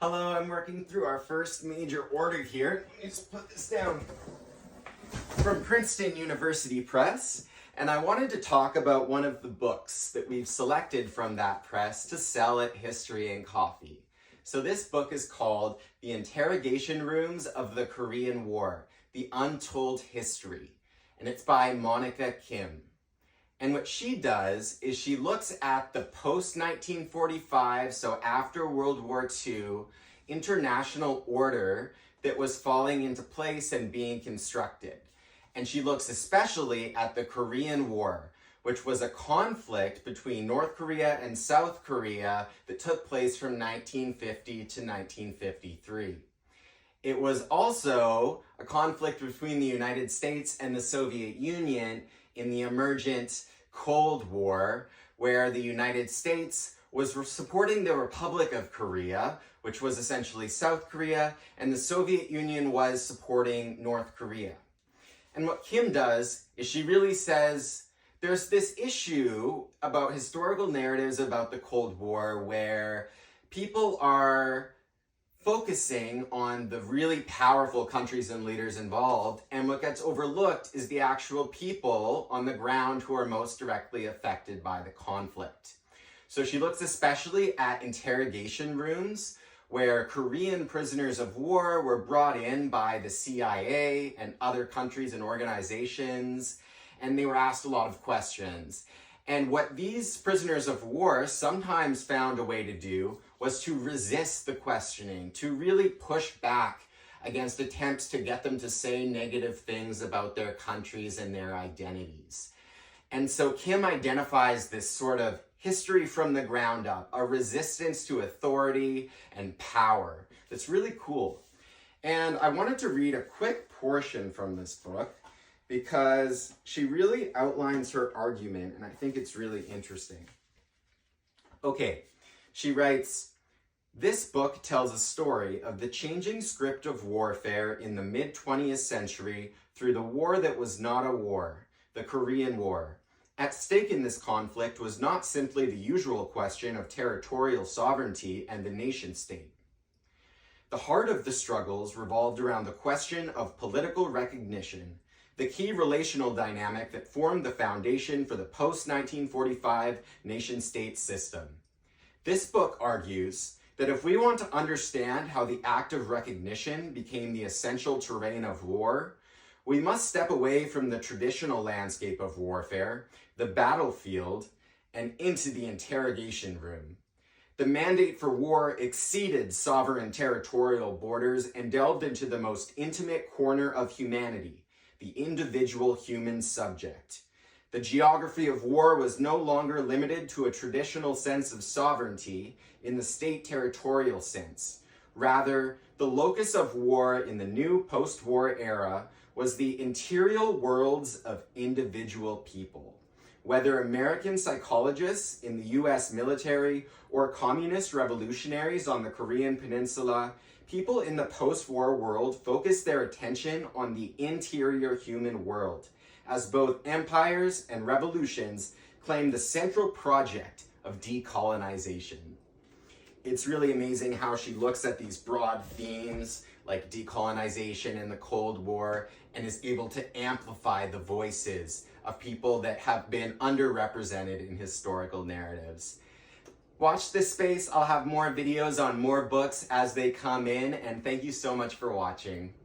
Hello, I'm working through our first major order here. Let me just put this down. From Princeton University Press, and I wanted to talk about one of the books that we've selected from that press to sell at History and Coffee. So this book is called The Interrogation Rooms of the Korean War, The Untold History, and it's by Monica Kim. And what she does is she looks at the post-1945, so after World War II, international order that was falling into place and being constructed. And she looks especially at the Korean War, which was a conflict between North Korea and South Korea that took place from 1950 to 1953. It was also a conflict between the United States and the Soviet Union in the emergent Cold War, where the United States was supporting the Republic of Korea, which was essentially South Korea, and the Soviet Union was supporting North Korea. And what Kim does is she really says there's this issue about historical narratives about the Cold War where people are focusing on the really powerful countries and leaders involved, and what gets overlooked is the actual people on the ground who are most directly affected by the conflict. So she looks especially at interrogation rooms where Korean prisoners of war were brought in by the CIA and other countries and organizations, and they were asked a lot of questions. And what these prisoners of war sometimes found a way to do was to resist the questioning, to really push back against attempts to get them to say negative things about their countries and their identities. And so Kim identifies this sort of history from the ground up, a resistance to authority and power. That's really cool. And I wanted to read a quick portion from this book because she really outlines her argument, and I think it's really interesting. Okay, she writes, "This book tells a story of the changing script of warfare in the mid-20th century through the war that was not a war, the Korean War. At stake in this conflict was not simply the usual question of territorial sovereignty and the nation-state. The heart of the struggles revolved around the question of political recognition, the key relational dynamic that formed the foundation for the post-1945 nation-state system. This book argues that if we want to understand how the act of recognition became the essential terrain of war, we must step away from the traditional landscape of warfare, the battlefield, and into the interrogation room. The mandate for war exceeded sovereign territorial borders and delved into the most intimate corner of humanity, the individual human subject. The geography of war was no longer limited to a traditional sense of sovereignty in the state territorial sense. Rather, the locus of war in the new post-war era was the interior worlds of individual people. Whether American psychologists in the US military or communist revolutionaries on the Korean Peninsula, people in the post-war world focused their attention on the interior human world, as both empires and revolutions claimed the central project of decolonization." It's really amazing how she looks at these broad themes like decolonization and the Cold War and is able to amplify the voices of people that have been underrepresented in historical narratives. Watch this space. I'll have more videos on more books as they come in, and thank you so much for watching.